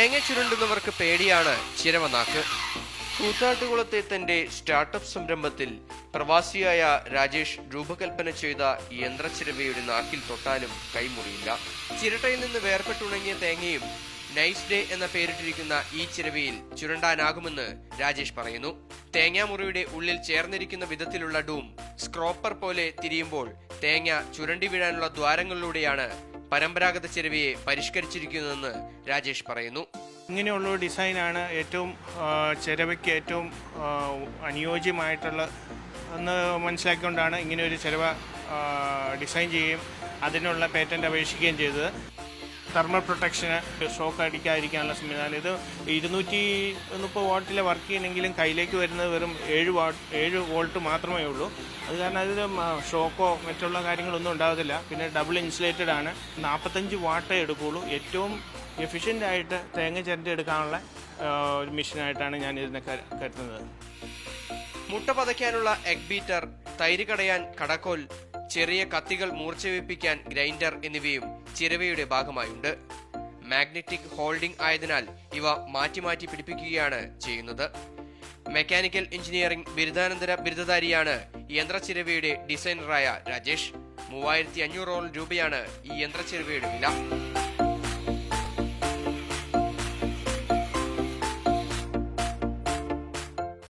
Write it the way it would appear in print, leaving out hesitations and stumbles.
തേങ്ങ ചുരുണ്ടുന്നവർക്ക് പേടിയാണ് ചിരവനാക്ക്. കൂത്താട്ടുകുളത്തെ തന്റെ സ്റ്റാർട്ടപ്പ് സംരംഭത്തിൽ പ്രവാസിയായ രാജേഷ് രൂപകൽപ്പന ചെയ്ത യന്ത്രച്ചിരവയുടെ നാക്കിൽ തൊട്ടാലും കൈമുറിയില്ല. ചിരട്ടയിൽ നിന്ന് വേർപെട്ടുണങ്ങിയ തേങ്ങയും നൈസ് ഡേ എന്ന പേരിട്ടിരിക്കുന്ന ഈ ചിരവയിൽ ചുരണ്ടാനാകുമെന്ന് രാജേഷ് പറയുന്നു. തേങ്ങാമുറിയുടെ ഉള്ളിൽ ചേർന്നിരിക്കുന്ന വിധത്തിലുള്ള ഡൂം സ്ക്രോപ്പർ പോലെ തിരിയുമ്പോൾ തേങ്ങ ചുരണ്ടി വീഴാനുള്ള ദ്വാരങ്ങളിലൂടെയാണ് പരമ്പരാഗത ചിരവയെ പരിഷ്കരിച്ചിരിക്കുന്നതെന്ന് രാജേഷ് പറയുന്നു. ഇങ്ങനെയുള്ള ഡിസൈനാണ് ഏറ്റവും ചിരവയ്ക്ക് ഏറ്റവും അനുയോജ്യമായിട്ടുള്ള എന്ന് മനസ്സിലാക്കിക്കൊണ്ടാണ് ഇങ്ങനെ ഒരു ചിരവ ഡിസൈൻ ചെയ്യുകയും അതിനുള്ള പേറ്റന്റ് അപേക്ഷിക്കുകയും ചെയ്തത്. തെർമൽ പ്രൊട്ടക്ഷന്, ഷോക്ക് അടിക്കാതിരിക്കാനുള്ള സംവിധാനം. ഇത് 230 വാട്ടിലെ വർക്ക് ചെയ്യണമെങ്കിലും കയ്യിലേക്ക് വരുന്നത് വെറും 7 വോൾട്ട് മാത്രമേ ഉള്ളൂ. അത് കാരണം അതിൽ ഷോക്കോ മറ്റുള്ള കാര്യങ്ങളൊന്നും ഉണ്ടാകത്തില്ല. പിന്നെ ഡബിൾ ഇൻസുലേറ്റഡ് ആണ്. 45 വാട്ടേ എടുക്കുകയുള്ളൂ. ഏറ്റവും എഫിഷ്യൻ്റായിട്ട് തേങ്ങ ചിരണ്ടി എടുക്കാനുള്ള ഒരു മെഷീനായിട്ടാണ് ഞാൻ ഇതിനെ കരുതുന്നത്. മുട്ട പതയ്ക്കാനുള്ള എഗ് ബീറ്റർ, തൈര് കടയാൻ കടക്കോൽ, ചെറിയ കത്തികൾ മൂർച്ചവെപ്പിക്കാൻ ഗ്രൈൻഡർ എന്നിവയും ചിരവയുടെ ഭാഗമായുണ്ട്. മാഗ്നറ്റിക് ഹോൾഡിംഗ് ആയതിനാൽ ഇവ മാറ്റി മാറ്റി പിടിപ്പിക്കുകയാണ് ചെയ്യുന്നത്. മെക്കാനിക്കൽ എഞ്ചിനീയറിംഗ് ബിരുദാനന്തര ബിരുദധാരിയാണ് യന്ത്രച്ചിരവയുടെ ഡിസൈനറായ രാജേഷ്. 3500 രൂപയാണ് ഈ യന്ത്രച്ചിരവയുടെ വില.